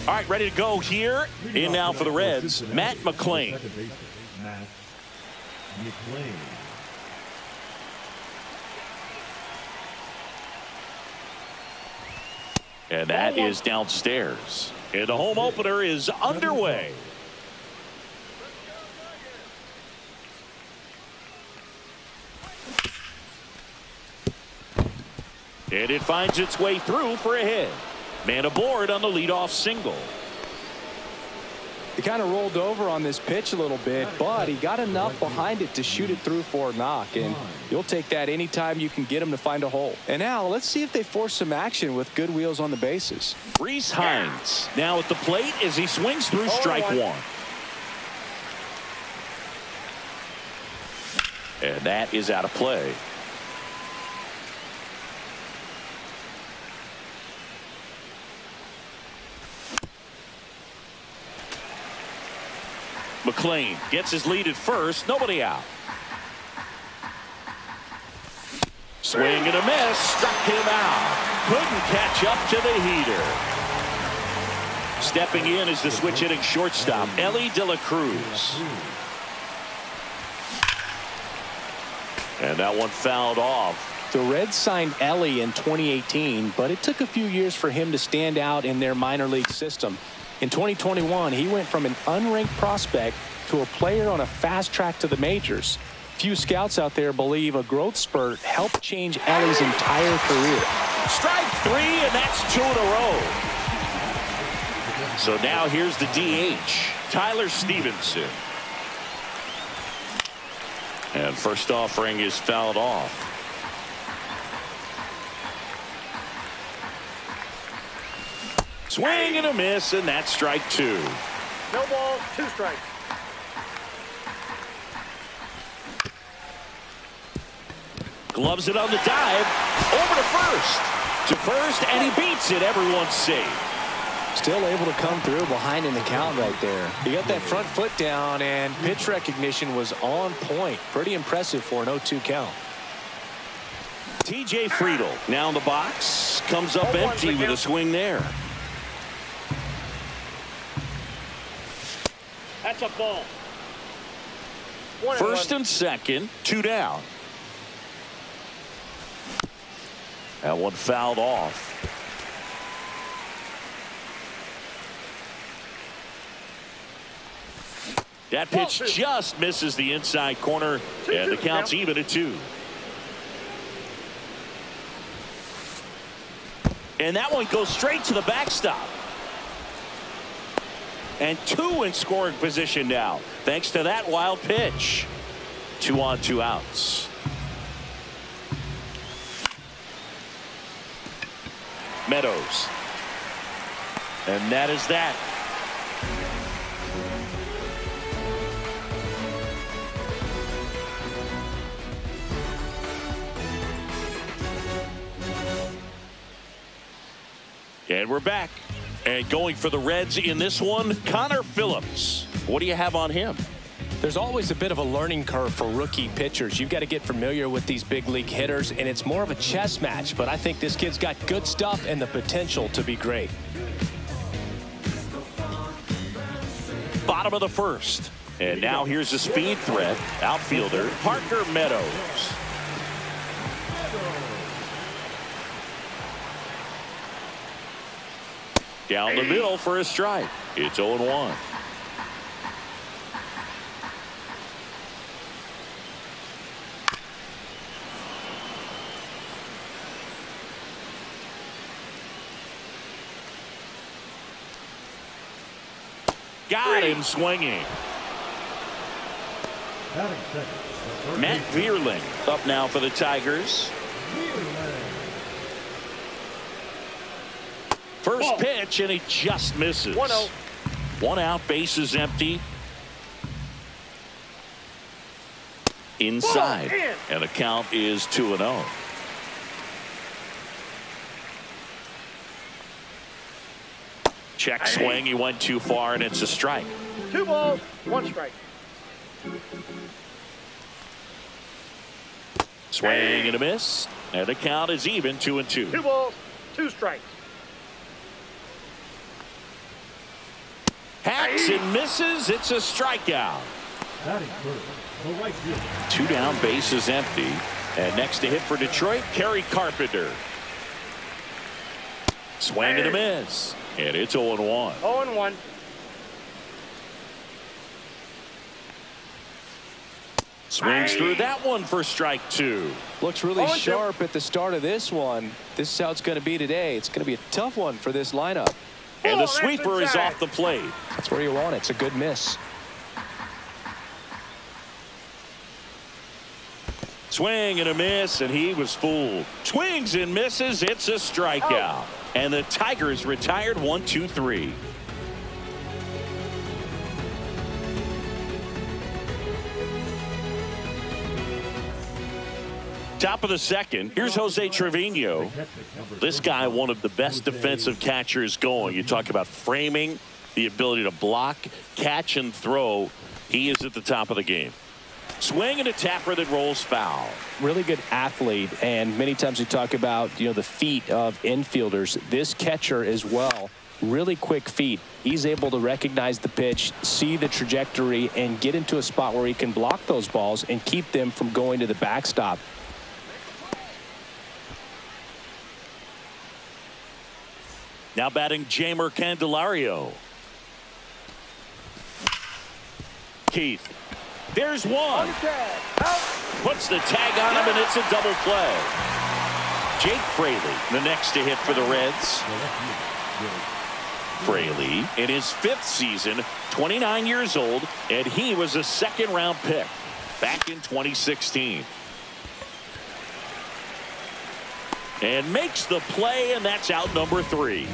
All right, ready to go here. In now for the Reds, Matt McLain. And that is downstairs. And the home opener is underway. And it finds its way through for a hit. Man aboard on the leadoff single. He kind of rolled over on this pitch a little bit, but he got enough behind it to shoot it through for a knock. And you'll take that anytime you can get him to find a hole. And now let's see if they force some action with good wheels on the bases. Reese Hines now at the plate as he swings through strike one. And that is out of play. McLain gets his lead at first. Nobody out. Swing and a miss. Struck him out. Couldn't catch up to the heater. Stepping in is the switch hitting shortstop, Ellie De La Cruz. And that one fouled off. The Reds signed Ellie in 2018, but it took a few years for him to stand out in their minor league system. In 2021, he went from an unranked prospect to a player on a fast track to the majors. Few scouts out there believe a growth spurt helped change Ellie's entire career. Strike three, and that's 2 in a row. So now here's the DH, Tyler Stevenson. And first offering is fouled off. Swing and a miss, and that's strike 2. No ball, 2 strikes. Gloves it on the dive. Over to first. To first, and he beats it. Everyone's safe. Still able to come through behind in the count right there. He got that front foot down, and pitch recognition was on point. Pretty impressive for an 0-2 count. TJ Friedel now in the box. Comes up empty with a swing there. That's a ball. First and second, 2 down. That one fouled off. That pitch just misses the inside corner, and the count's even at 2. And that one goes straight to the backstop. And 2 in scoring position now, thanks to that wild pitch. 2 on, 2 outs. Meadows. And that is that. And we're back. And going for the Reds in this one, Connor Phillips. What do you have on him? There's always a bit of a learning curve for rookie pitchers. You've got to get familiar with these big league hitters, and it's more of a chess match. But I think this kid's got good stuff and the potential to be great. Bottom of the first. And now here's the speed threat, outfielder Parker Meadows. Down the middle for a strike. It's 0-1. Got him swinging. Matt Vierling up now for the Tigers. First pitch, and he just misses. 1-0. 1 out, bases empty. Inside, and the count is 2-0. Check swing, he went too far, and it's a strike. 2 balls, 1 strike. Swing and a miss, and the count is even 2-2. 2 balls, 2 strikes. Hacks and misses. It's a strikeout. 2 down, bases empty. And next to hit for Detroit, Kerry Carpenter. Swing and a miss. And it's 0-1. 0-1. Swings through that one for strike 2. Looks really sharp at the start of this one. This is how it's going to be today. It's going to be a tough one for this lineup. And the sweeper is off the plate. That's where you want it. It's a good miss. Swing and a miss, and he was fooled. Swings and misses. It's a strikeout. And the Tigers retired 1-2-3. Top of the second. Here's Jose Trevino. This guy, one of the best defensive catchers going. You talk about framing, the ability to block, catch, and throw. He is at the top of the game. Swing and a tapper that rolls foul. Really good athlete, and many times we talk about, the feet of infielders. This catcher as well, really quick feet. He's able to recognize the pitch, see the trajectory, and get into a spot where he can block those balls and keep them from going to the backstop. Now batting Jamer Candelario. Keith. There's one. Puts the tag on him, and it's a double play. Jake Fraley, the next to hit for the Reds. Fraley in his 5th season, 29 years old, and he was a 2nd-round pick back in 2016. And makes the play, and that's out number 3.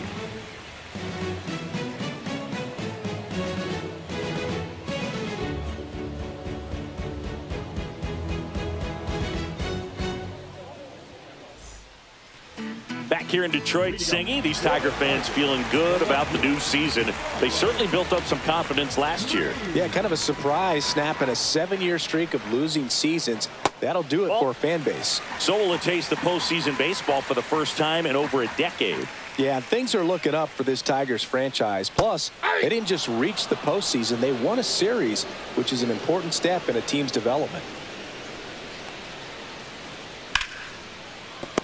Back here in Detroit, Singy, these Tiger fans feeling good about the new season. They certainly built up some confidence last year. Yeah, kind of a surprise snapping a 7-year streak of losing seasons. That'll do it for a fan base. So will it taste the postseason baseball for the first time in over a decade. Yeah, things are looking up for this Tigers franchise. Plus, they didn't just reach the postseason. They won a series, which is an important step in a team's development.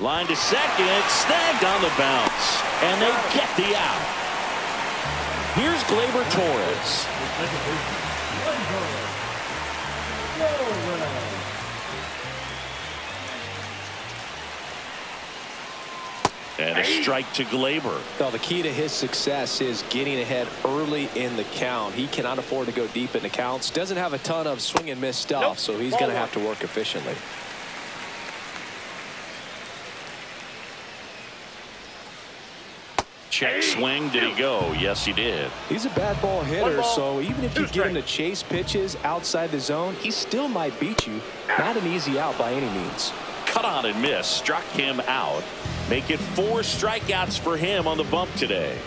Line to second, snagged on the bounce, and they get the out. Here's Gleyber Torres. And a strike to Gleyber. Well, the key to his success is getting ahead early in the count. He cannot afford to go deep in the counts. Doesn't have a ton of swing and miss stuff, so he's going to have to work efficiently. Check swing. Did he go? Yes, he did. He's a bad ball hitter, so even if you get him to chase pitches outside the zone, he still might beat you. Not an easy out by any means. Cut on and miss. Struck him out. Make it 4 strikeouts for him on the bump today.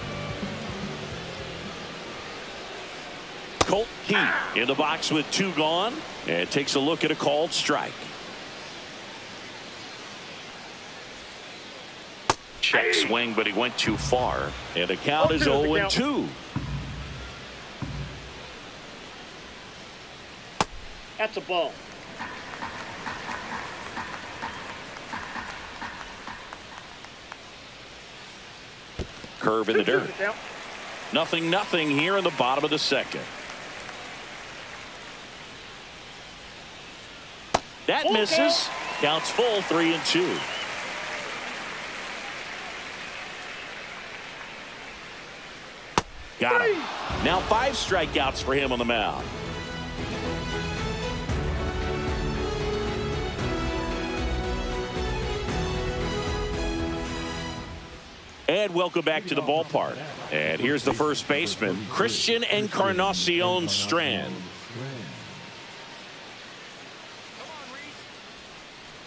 Colt Keith in the box with 2 gone, and takes a look at a called strike. Check swing, but he went too far, and the count is 0-2. That's a ball. Curve in the dirt. 0-0 here in the bottom of the second. That misses. Counts full, 3-2. Got him. Now 5 strikeouts for him on the mound. And welcome back to the ballpark. And here's the first baseman, Christian Encarnacion Strand.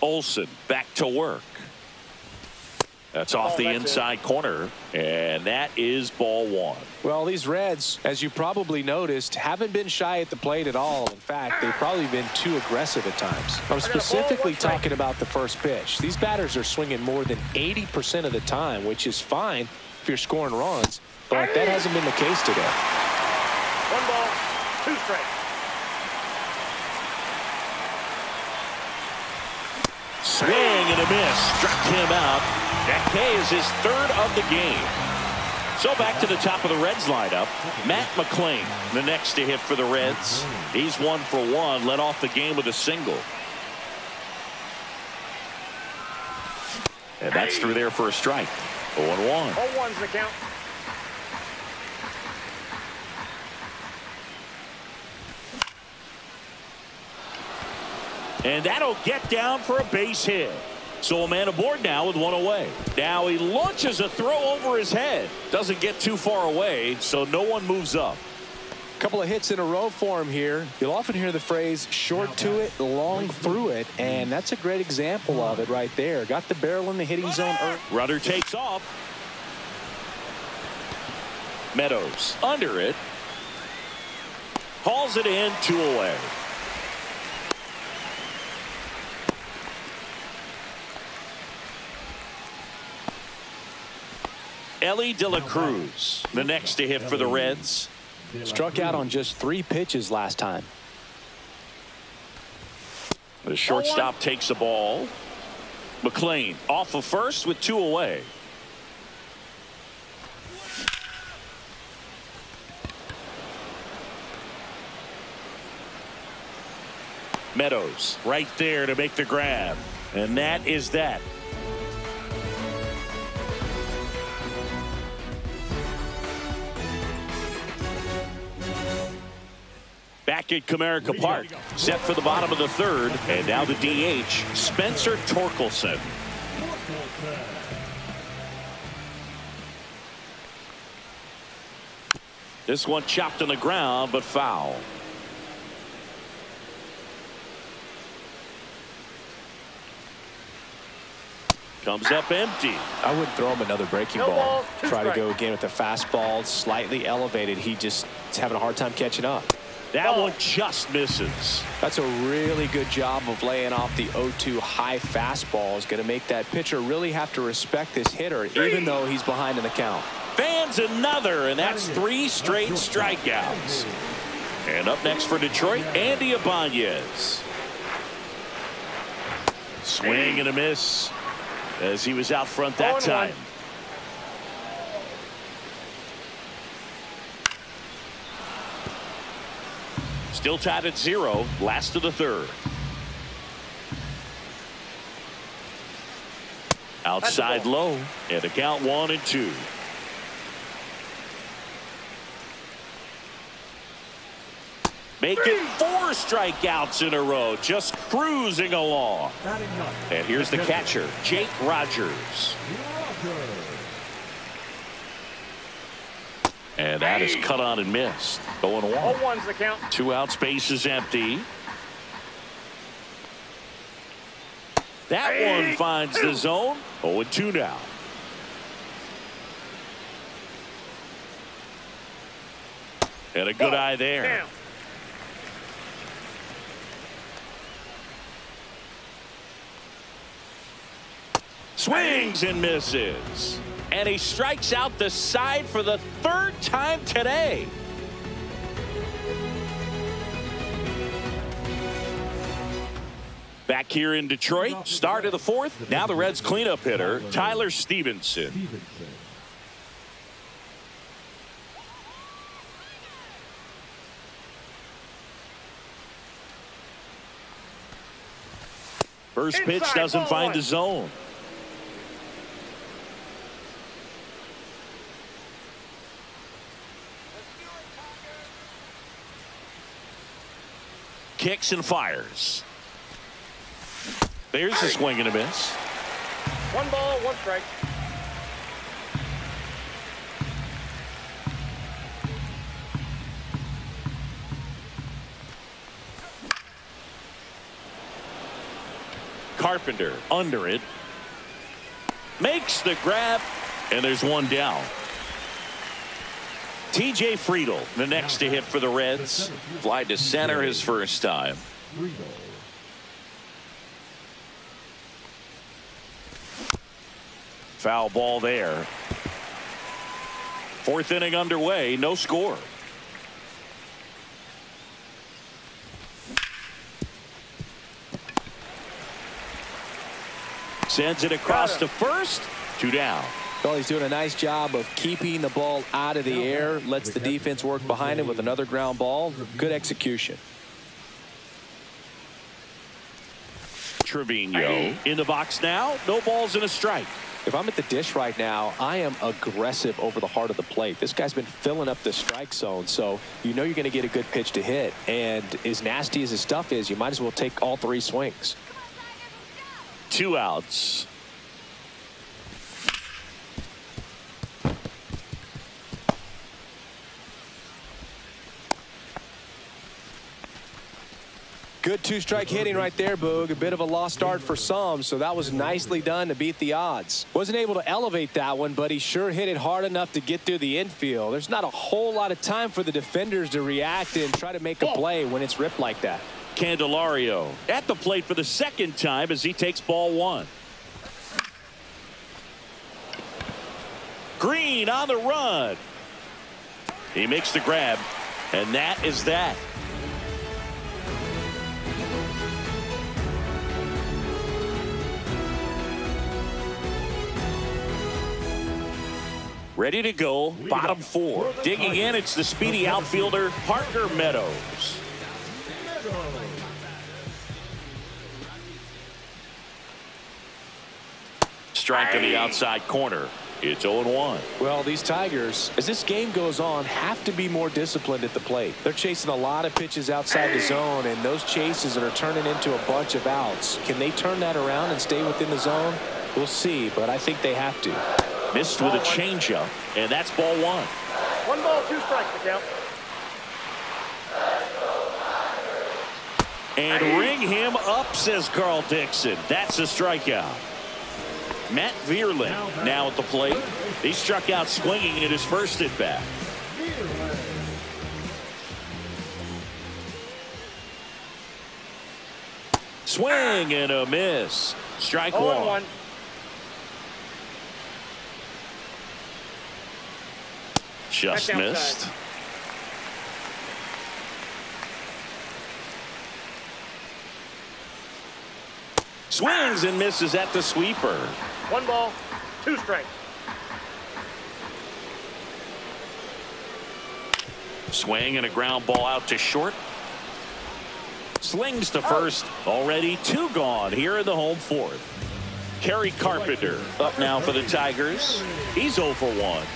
Olsen back to work. That's off the inside corner, and that is ball 1. Well, these Reds, as you probably noticed, haven't been shy at the plate at all. In fact, they've probably been too aggressive at times. I'm specifically talking about the first pitch. These batters are swinging more than 80% of the time, which is fine if you're scoring runs, but that hasn't been the case today. One ball, two strikes. Swing and a miss. Struck him out. That K is his third of the game. So back to the top of the Reds lineup. Matt McClain, the next to hit for the Reds. He's 1 for 1. Led off the game with a single. And that's through there for a strike. 0-1. 0-1's the count. And that'll get down for a base hit. So a man aboard now with one away. Now he launches a throw over his head. Doesn't get too far away, so no one moves up. A couple of hits in a row for him here. You'll often hear the phrase short to it, long through it, and that's a great example of it right there. Got the barrel in the hitting zone early. Runner takes off. Meadows under it. Hauls it in, 2 away. Ellie De La Cruz, the next to hit for the Reds. Struck out on just 3 pitches last time. The shortstop takes the ball. McClain off of first with 2 away. Meadows right there to make the grab. And that is that. Back at Comerica Park, set for the bottom of the third, and now the DH, Spencer Torkelson. This one chopped on the ground, but foul. Comes up empty. I wouldn't throw him another breaking No ball. ball, two Try to strikes. go again with the fastball, slightly elevated. He just is having a hard time catching up. That one just misses. That's a really good job of laying off the 0-2 high fastball. Is going to make that pitcher really have to respect this hitter, even though he's behind in the count. Fans another, and that's 3 straight strikeouts. And up next for Detroit, Andy Ibanez. Swing and a miss as he was out front that 0-1. time. Still tied at 0, last of the third. Outside low, and the count 1-2. Making 4 strikeouts in a row, just cruising along. And here's the catcher, Jake Rogers. And that is cut on and missed. 0-1. 0-1's the count. 2 outs, base is empty. That one finds the zone. 0-2 now. And a good eye there. Down. Swings and misses. And he strikes out the side for the 3rd time today. Back here in Detroit, start of the 4th. Now the Reds cleanup hitter, Tyler Stevenson. First pitch Inside, doesn't ball find 1. the zone. Kicks and fires. There's a swing and a miss. 1 ball, 1 strike. Carpenter under it. Makes the grab, and there's 1 down. TJ Friedel, the next to hit for the Reds. Fly to center his first time. Foul ball there. 4th inning underway, no score. Sends it across to first. 2 down. Well, he's doing a nice job of keeping the ball out of the air. Lets the defense work behind him with another ground ball. Good execution. Trevino in the box now. No balls and a strike. If I'm at the dish right now, I am aggressive over the heart of the plate. This guy's been filling up the strike zone, so you know you're going to get a good pitch to hit. And as nasty as his stuff is, you might as well take all 3 swings. 2 outs. Good 2-strike hitting right there, Boog. A bit of a lost start for some, so that was nicely done to beat the odds. Wasn't able to elevate that one, but he sure hit it hard enough to get through the infield. There's not a whole lot of time for the defenders to react and try to make a play when it's ripped like that. Candelario at the plate for the 2nd time as he takes ball 1. Green on the run. He makes the grab, and that is that. Ready to go, bottom 4. Digging in, it's the speedy outfielder, Parker Meadows. Strike in the outside corner. It's 0-1. Well, these Tigers, as this game goes on, have to be more disciplined at the plate. They're chasing a lot of pitches outside the zone, and those chases are turning into a bunch of outs. Can they turn that around and stay within the zone? We'll see, but I think they have to. Missed with a changeup, and that's ball 1. 1 ball, 2 strikes to count. And ring him up, says Carl Dixon. That's a strikeout. Matt Vierling now at the plate. He struck out swinging in his first at bat. Swing and a miss. Strike 1. Just missed. Swings and misses at the sweeper. 1 ball, 2 strikes. Swing and a ground ball out to short. Slings to first. Already 2 gone here in the home 4th. Kerry Carpenter up now for the Tigers. He's 0 for 1.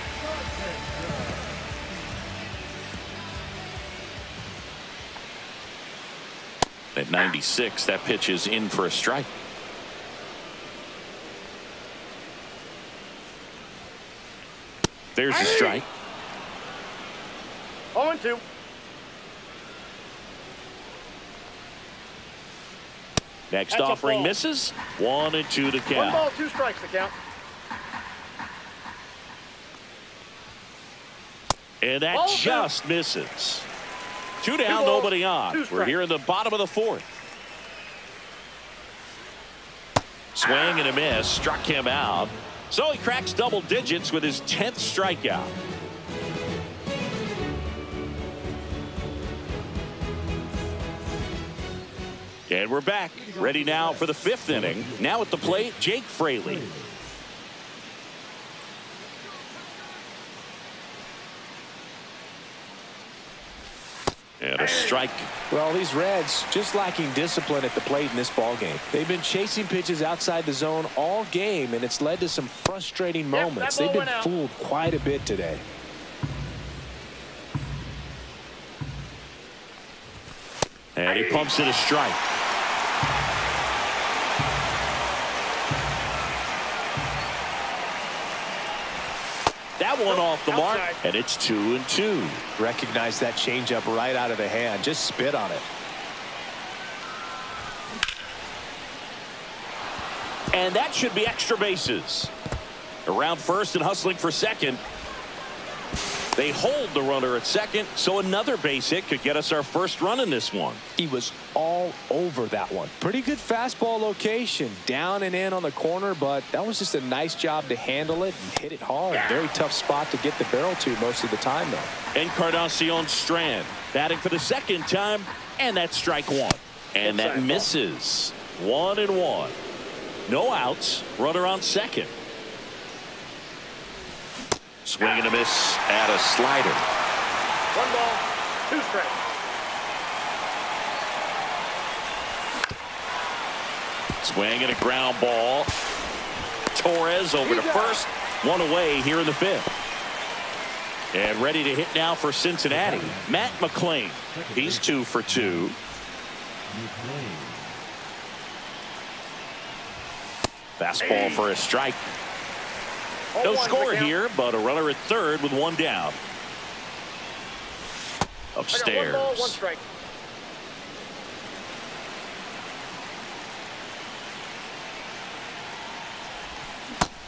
At 96, that pitch is in for a strike. There's a strike. 0-2. Next offering misses. 1-2 to count. 1 ball, 2 strikes to count. And that just misses. 2 down, nobody on. We're here in the bottom of the 4th. Swing and a miss. Struck him out. So he cracks double digits with his 10th strikeout. And we're back. Ready now for the 5th inning. Now at the plate, Jake Fraley. And a strike. Well, these Reds just lacking discipline at the plate in this ball game. They've been chasing pitches outside the zone all game, and it's led to some frustrating moments. They've been fooled quite a bit today. And he pumps it a strike. That one off the mark, and it's 2-2. Recognize that changeup right out of the hand. Just spit on it. And that should be extra bases. Around first and hustling for second. They hold the runner at second, so another base hit could get us our first run in this one. He was all over that one. Pretty good fastball location. Down and in on the corner, but that was just a nice job to handle it and hit it hard. Very tough spot to get the barrel to most of the time, though. Encarnacion Strand batting for the 2nd time, and that's strike 1. And that misses. 1-1. No outs. Runner on second. Swing and a miss at a slider. 1 ball, 2 strikes. Swing and a ground ball. Torres over to first. 1 away here in the 5th. And ready to hit now for Cincinnati. Matt McClain. He's 2 for 2. Fastball for a strike. No score here, but a runner at third with 1 down. Upstairs. 1 ball, 1 strike.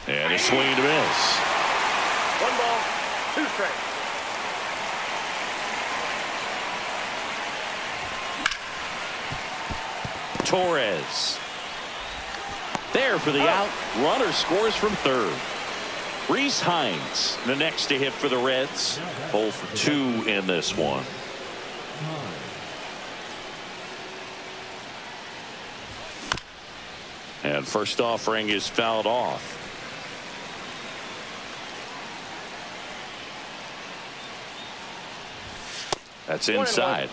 And a swing and a miss. 1 ball, 2 strikes. Torres. There for the out. Runner scores from third. Reese Hines, the next to hit for the Reds. 0 for 2 in this one. And first offering is fouled off. That's inside.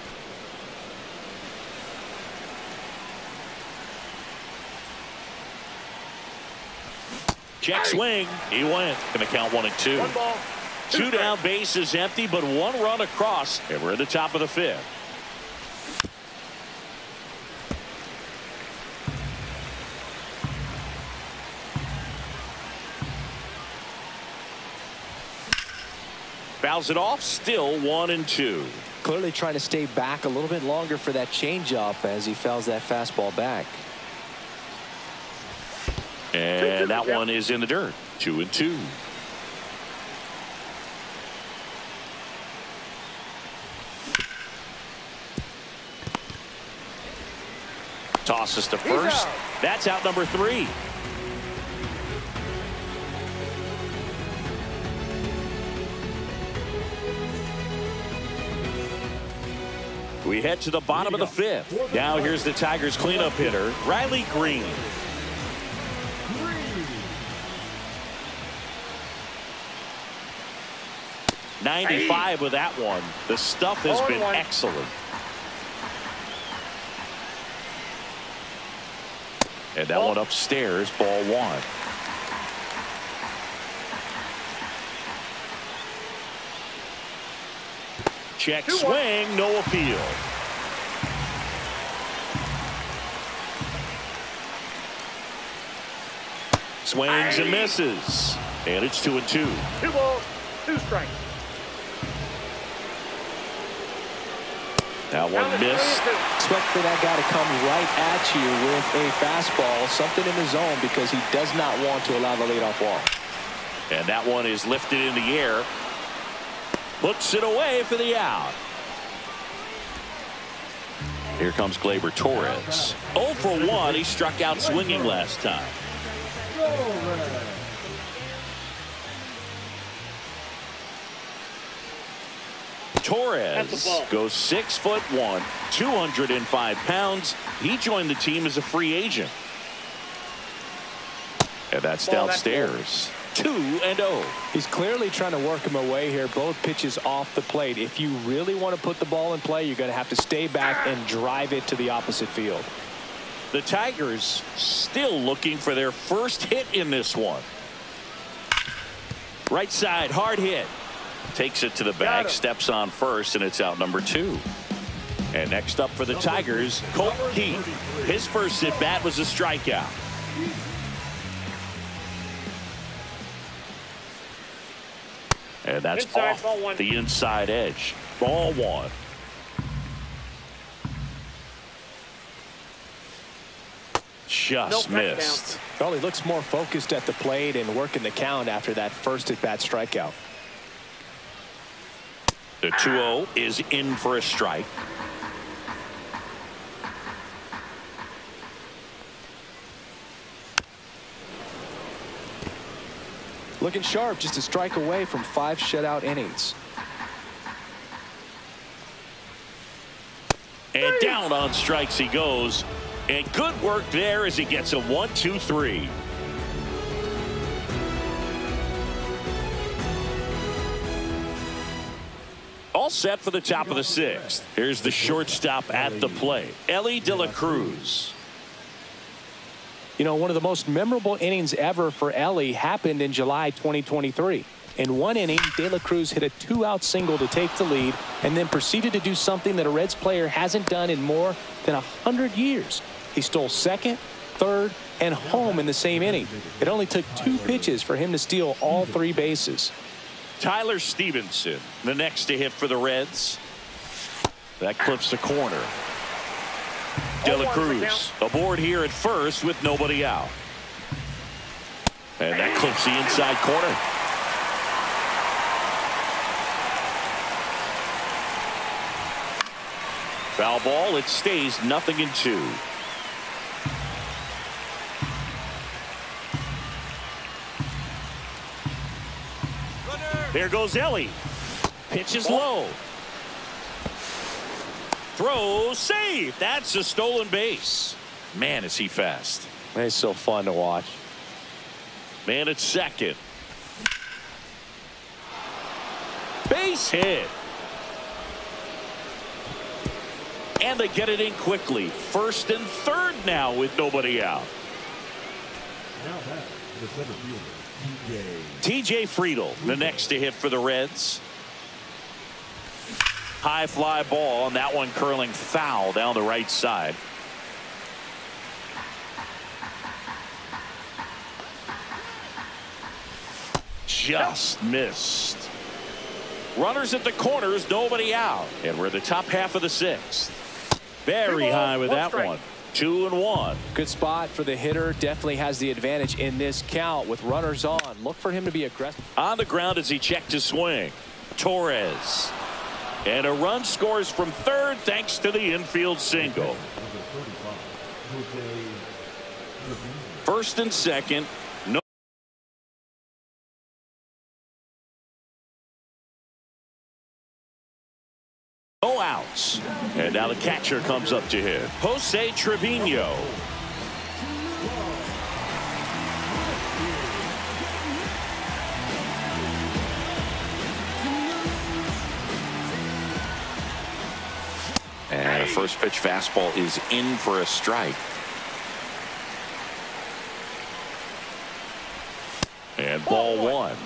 Check swing. He went. Going to count 1 and 2. 1 ball, 2 down, base is empty, but 1 run across. And we're at the top of the 5th. Fouls it off. Still 1 and 2. Clearly trying to stay back a little bit longer for that changeup as he fouls that fastball back. And that one is in the dirt. 2 and 2. Tosses to first. That's out number 3. We head to the bottom of the 5th. Now here's the Tigers cleanup hitter, Riley Green. .95 with that one. The stuff has been excellent. And that one upstairs, ball 1. Check swing, no appeal. Swings and misses. And it's 2 and 2. 2 balls, 2 strikes. That one missed. Expect for that guy to come right at you with a fastball, something in the zone, because he does not want to allow the leadoff walk. And that one is lifted in the air. Puts it away for the out. Here comes Gleyber Torres. 0 for 1. He struck out swinging last time. Torres goes 6'1", 205 pounds. He joined the team as a free agent. And that's downstairs. 2 and 0. He's clearly trying to work him away here. Both pitches off the plate. If you really want to put the ball in play, you're going to have to stay back and drive it to the opposite field. The Tigers still looking for their first hit in this one. Right side, hard hit. Takes it to the bag, steps on first, and it's out number 2. And next up for the Tigers, Colton Keith. His first at bat was a strikeout. And that's inside, off the inside edge. Ball 1. Just missed. Well, he looks more focused at the plate and working the count after that first at bat strikeout. The 2-0 is in for a strike. Looking sharp, just a strike away from 5 shutout innings. And down on strikes he goes. And good work there as he gets a 1-2-3. All set for the top of the 6th. Here's the shortstop at the plate, Elly De La Cruz. You know, one of the most memorable innings ever for Elly happened in July 2023. In one inning, De La Cruz hit a 2-out single to take the lead and then proceeded to do something that a Reds player hasn't done in more than 100 years. He stole second, third, and home in the same inning. It only took 2 pitches for him to steal all 3 bases. Tyler Stevenson, the next to hit for the Reds. That clips the corner. De La Cruz aboard here at first with nobody out. And that clips the inside corner. Foul ball. It stays 0-2. There goes Elly. Pitch is low. Throw, save. That's a stolen base. Man, is he fast. It's so fun to watch. Man at second. Base hit. And they get it in quickly. First and third now with nobody out. Now back to the center fielder, TJ Friedl, the next to hit for the Reds. High fly ball, and that one curling foul down the right side. Just missed. Runners at the corners, nobody out. And we're at the top half of the 6th. Very high with that one. 2-1. Good spot for the hitter. Definitely has the advantage in this count with runners on. Look for him to be aggressive. On the ground as he checked his swing. Torres. And a run scores from third thanks to the infield single. First and second. No outs. And now the catcher comes up to hit. Jose Trevino. And a first pitch fastball is in for a strike. And ball 1.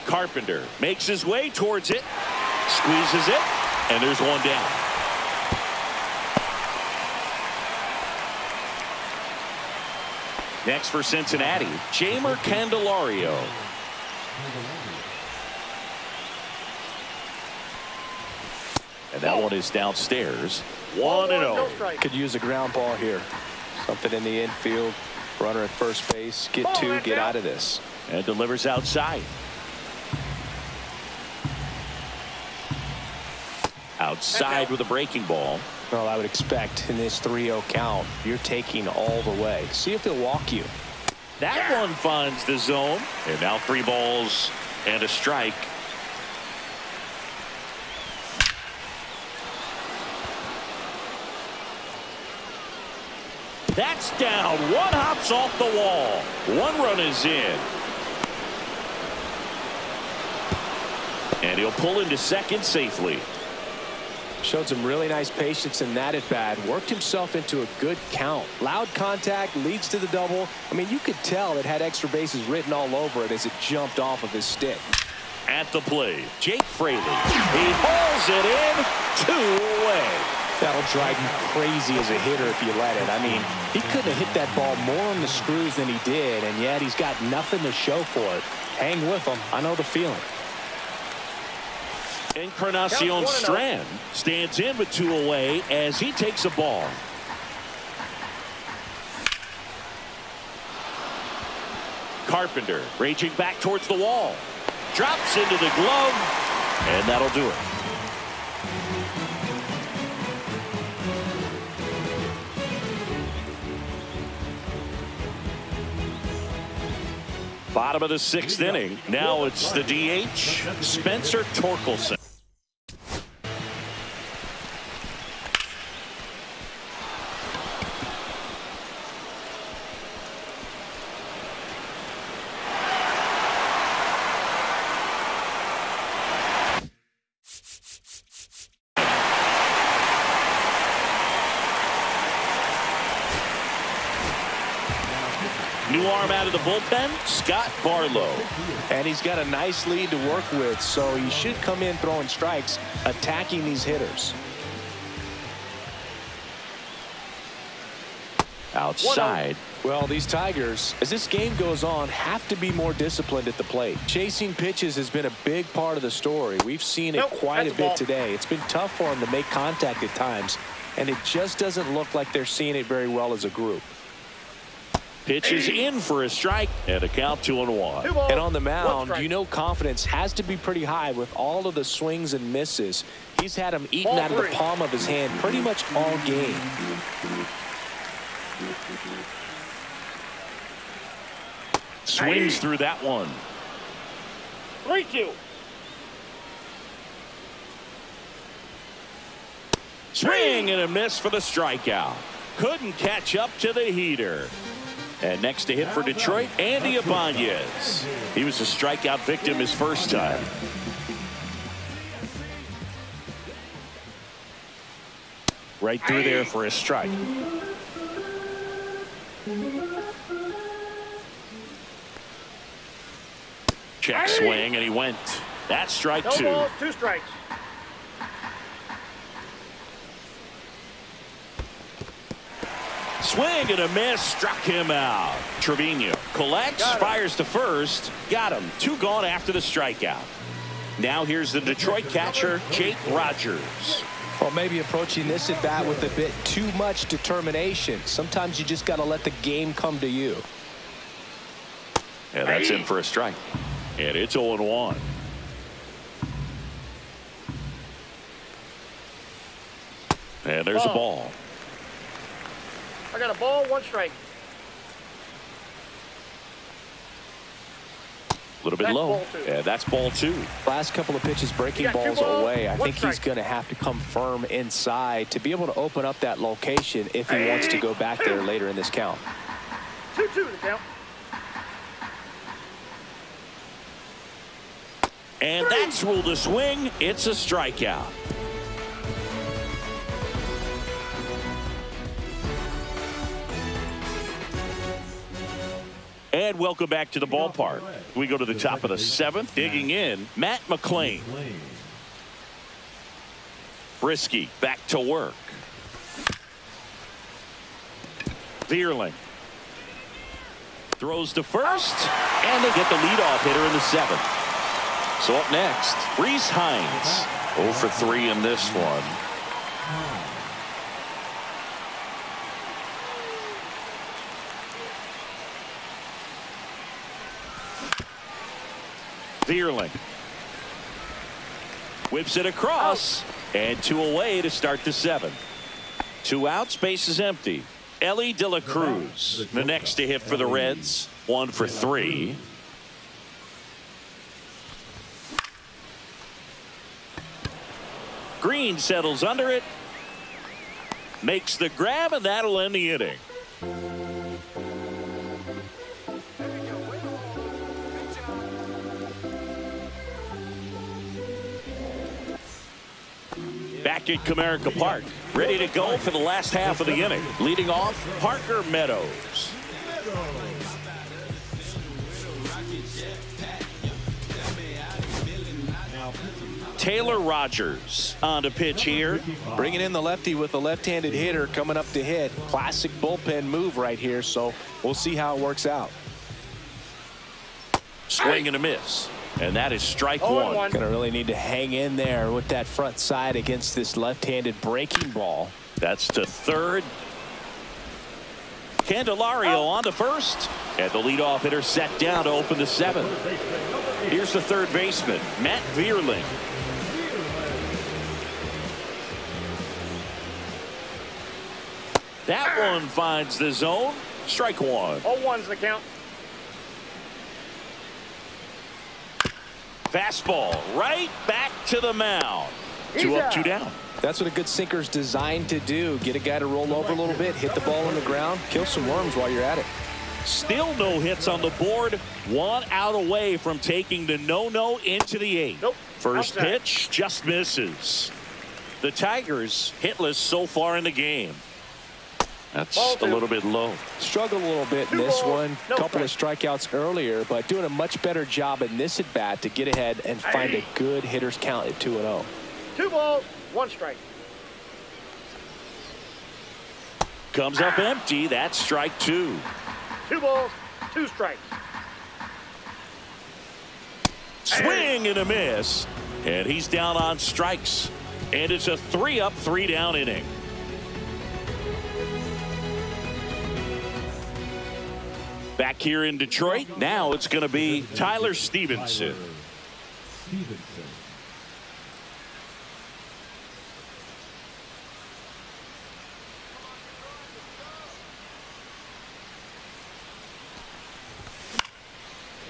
Carpenter makes his way towards it, squeezes it, and there's one down. Next for Cincinnati, Jeimer Candelario. And that one is downstairs. 1-0. Could use a ground ball here. Something in the infield. Runner at first base. Get 2, get out of this. And delivers outside. Outside with a breaking ball. Well, I would expect in this 3-0 count, you're taking all the way. See if he'll walk you. That one finds the zone. And now 3 balls and a strike. That's down. 1 hops off the wall. 1 run is in. And he'll pull into second safely. Showed some really nice patience in that at bat. Worked himself into a good count. Loud contact leads to the double. I mean, you could tell it had extra bases written all over it as it jumped off of his stick. At the plate, Jake Fraley. He hauls it in. 2 away. That'll drive you crazy as a hitter if you let it. I mean, he couldn't have hit that ball more on the screws than he did, and yet he's got nothing to show for it. Hang with him. I know the feeling. Encarnacion Strand stands in with 2 away as he takes a ball. Carpenter raging back towards the wall. Drops into the glove, and that'll do it. Bottom of the 6th inning. Now it's the DH, Spencer Torkelson. New arm out of the bullpen, Scott Barlow. And he's got a nice lead to work with, so he should come in throwing strikes, attacking these hitters. Outside. Well, these Tigers, as this game goes on, have to be more disciplined at the plate. Chasing pitches has been a big part of the story. We've seen it quite a bit today. It's been tough for them to make contact at times, and it just doesn't look like they're seeing it very well as a group. Pitch is in for a strike and a count 2-1. And on the mound, you know confidence has to be pretty high with all of the swings and misses. He's had them eaten out of the palm of his hand pretty much all game. Swings through that one. 3-2. Swing and a miss for the strikeout. Couldn't catch up to the heater. And next to hit for Detroit, Andy Ibanez. He was a strikeout victim his first time. Right through there for a strike. Check swing, and he went. That's strike No two. balls, 2 strikes. Swing and a miss, struck him out. Trevino collects, fires to first, got him. 2 gone after the strikeout. Now here's the Detroit catcher, Jake Rogers. Well, maybe approaching this at bat with a bit too much determination. Sometimes you just got to let the game come to you. And that's in for a strike. And it's 0-1. And there's a ball. I got a ball, 1 strike. A little bit That's low. ball 2. Yeah, that's ball 2. Last couple of pitches breaking balls away. I think he's going to have to come firm inside to be able to open up that location if he wants to go back there later in this count. 2-2 the count. And that's ruled a swing. It's a strikeout. And welcome back to the ballpark. We go to the top of the 7th. Digging in, Matt McClain. Brisky back to work. Vierling throws to first, and they get the leadoff hitter in the 7th. So up next, Reese Hines. 0 for 3 in this one. Vierling whips it across, and 2 away to start the 7th. 2 outs, base is empty. Ellie De La Cruz, the next to hit for the Reds. 1 for 3. Green settles under it, makes the grab, and that'll end the inning. Back at Comerica Park, ready to go for the last half of the inning. Leading off, Parker Meadows. Taylor Rogers on to pitch here. Bringing in the lefty with a left-handed hitter coming up to hit. Classic bullpen move right here, so we'll see how it works out. Swing and a miss. And that is strike 1. Going to really need to hang in there with that front side against this left-handed breaking ball. That's to third. Candelario on to first. And the leadoff hitter set down to open the 7th. Here's the third baseman, Matt Vierling. That one finds the zone. Strike 1. 0-1's the count. Fastball right back to the mound. 2 up, 2 down. That's what a good sinker's designed to do. Get a guy to roll over a little bit, hit the ball on the ground, kill some worms while you're at it. Still no hits on the board. 1 out away from taking the no-no into the 8th. Nope. First Outside. pitch just misses. The Tigers hitless so far in the game. That's a little bit low. Struggled a little bit in this one. Couple of strikeouts earlier, but doing a much better job in this at bat to get ahead and find a good hitter's count at 2-0. 2 balls, 1 strike. Comes up empty. That's strike 2. 2 balls, 2 strikes. Swing and a miss. And he's down on strikes. And it's a 3 up, 3 down inning. Back here in Detroit, now it's going to be Tyler Stevenson.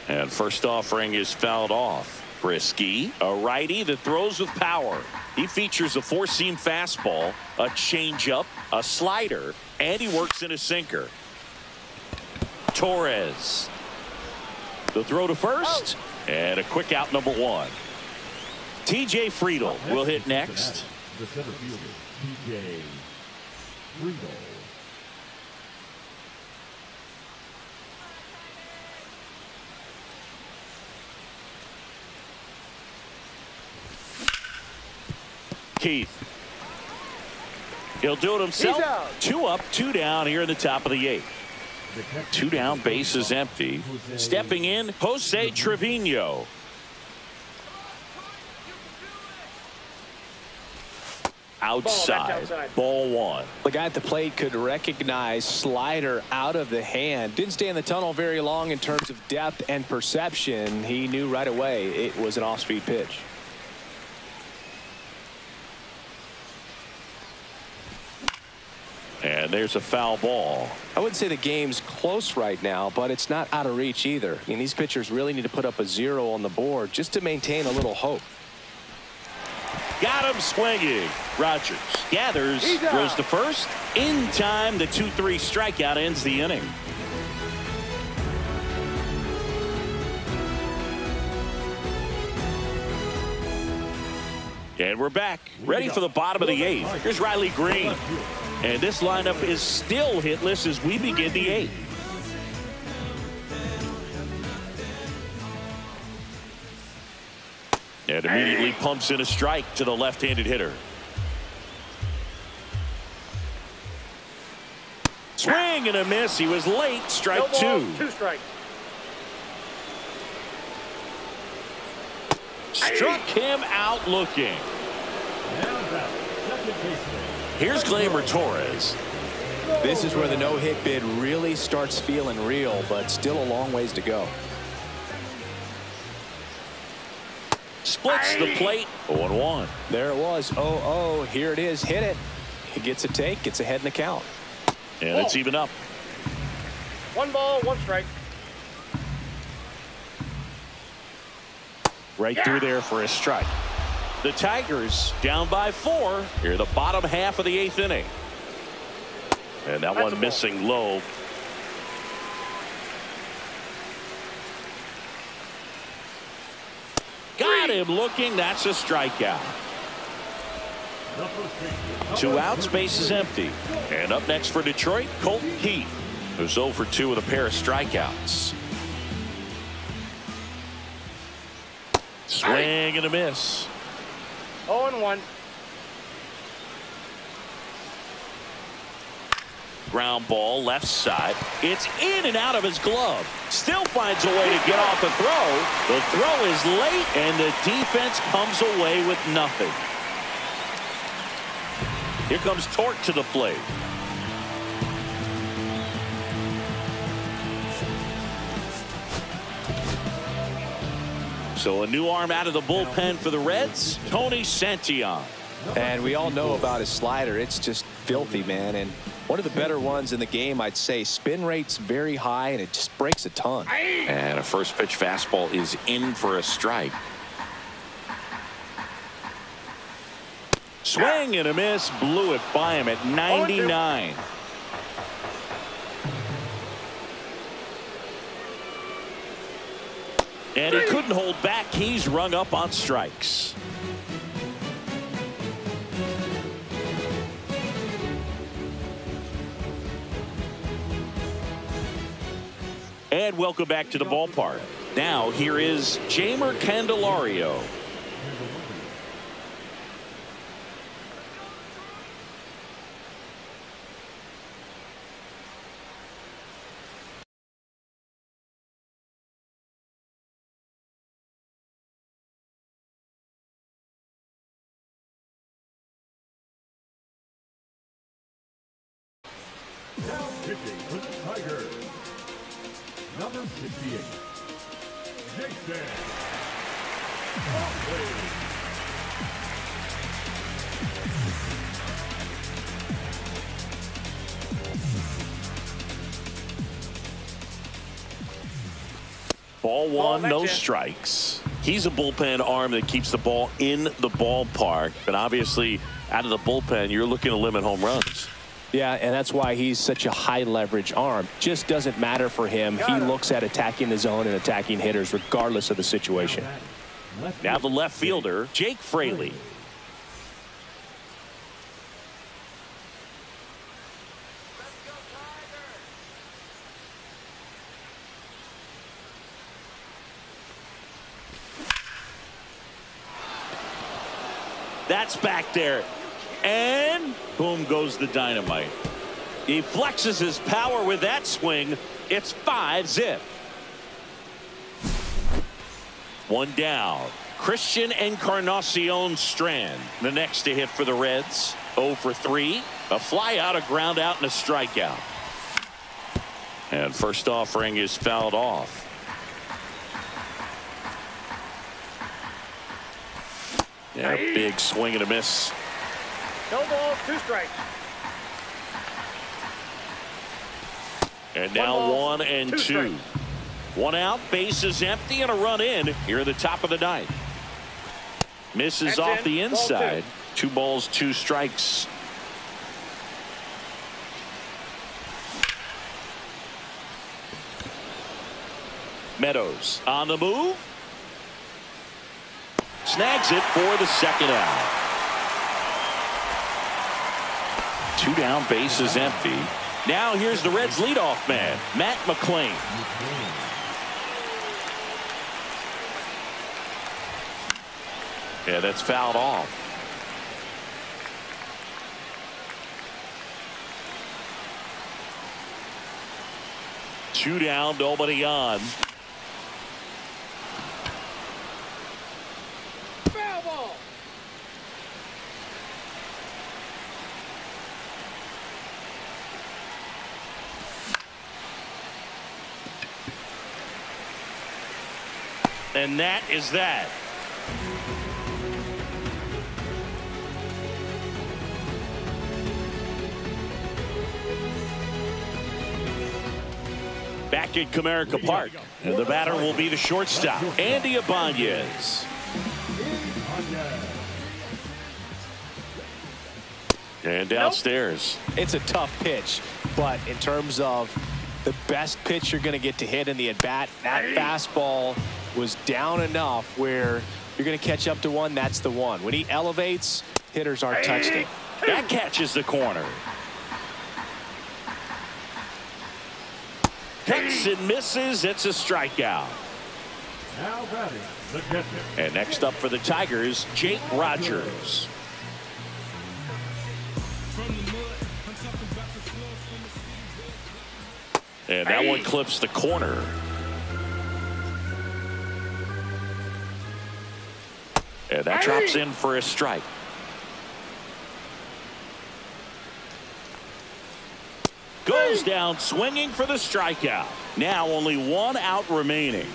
And first offering is fouled off. Brisky, a righty that throws with power. He features a 4-seam fastball, a changeup, a slider, and he works in a sinker. Torres. The throw to first, and a quick out, number 1. TJ Friedel will hit next. The center fielder, TJ Friedel. Keith. He'll do it himself. 2 up, 2 down here in the top of the 8th. 2 down, base is empty. Stepping in, Jose Trevino. Outside. Ball 1. The guy at the plate could recognize slider out of the hand. Didn't stay in the tunnel very long in terms of depth and perception. He knew right away it was an off-speed pitch. And there's a foul ball. I wouldn't say the game's close right now, but it's not out of reach either. I mean, these pitchers really need to put up a 0 on the board just to maintain a little hope. Got him swinging. Rogers gathers, throws to first. In time, the 2-3 strikeout ends the inning. And we're back, ready for the bottom of the 8th. Here's Riley Green. And this lineup is still hitless as we begin the 8th. And immediately pumps in a strike to the left-handed hitter. Swing and a miss. He was late. Strike 2. 2 strikes. Struck him out looking. Here's Gleyber Torres. This is where the no-hit bid really starts feeling real, but still a long ways to go. Splits the plate. 0-1. There it was. 0-0. Here it is. Hit it. He gets a take. Gets ahead in the count. And it's even up. 1 ball, 1 strike. Right through there for a strike. The Tigers down by 4 here the bottom half of the 8th inning. And that one missing low. Got him looking. That's a strikeout. 2 outs, base is empty. And up next for Detroit, Colton Keith, who's 0 for 2 with a pair of strikeouts. Swing and a miss. 0-1. Ground ball left side. It's in and out of his glove. Still finds a way to get off the throw. The throw is late and the defense comes away with nothing. Here comes Torque to the plate. So a new arm out of the bullpen for the Reds, Tony Santillan. And we all know about his slider. It's just filthy, man. And one of the better ones in the game, I'd say. Spin rate's very high, and it just breaks a ton. And a first pitch fastball is in for a strike. Swing and a miss. Blew it by him at 99. And he couldn't hold back. He's rung up on strikes. And welcome back to the ballpark. Now here is Jeimer Candelario. Now pitching for the Tigers, number 68, Jason Buckley. Ball one, no strikes. He's a bullpen arm that keeps the ball in the ballpark. But obviously, out of the bullpen, you're looking to limit home runs. Yeah, and that's why he's such a high leverage arm. Just doesn't matter for him. He looks at attacking the zone and attacking hitters regardless of the situation. Now the left fielder, Jake Fraley. That's back there. And boom goes the dynamite. He flexes his power with that swing. It's 5-zip. One down. Christian Encarnacion Strand, the next to hit for the Reds. 0 for 3. A fly out, a ground out, and a strikeout. And first offering is fouled off. Yeah, big swing and a miss. No balls, 2 strikes. And now 1 and 2. Strikes. 1 out, bases empty, and a run in here at the top of the ninth. Misses That's off in. the Ball inside. 2 balls, 2 strikes. Meadows on the move. Snags it for the second out. 2 down, bases empty. Now here's the Reds leadoff man, Matt McClain. Yeah, that's fouled off. Two down, nobody on. Foul ball. And that is that. Back at Comerica Park, and the batter will be the shortstop, Andy Ibanez. And downstairs. It's a tough pitch, but in terms of the best pitch you're going to get to hit in the at-bat, that fastball was down enough where you're going to catch up to one. That's the one. When he elevates, hitters aren't touched it. That catches the corner. Hits and misses. It's a strikeout. Now batting the catcher. And next up for the Tigers, Jake Rogers. And that one clips the corner. And that drops in for a strike. Goes down swinging for the strikeout. Now only 1 out remaining.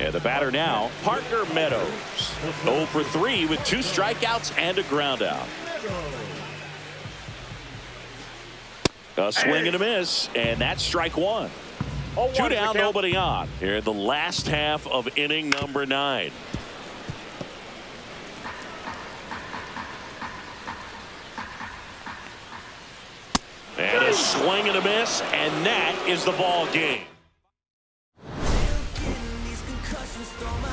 And the batter now, Parker Meadows. 0 for 3 with 2 strikeouts and a ground out. A swing and a miss, and that's strike 1. 2 down, nobody on. Here in the last half of inning number 9. A swing and a miss, and that is the ball game. These concussions throw my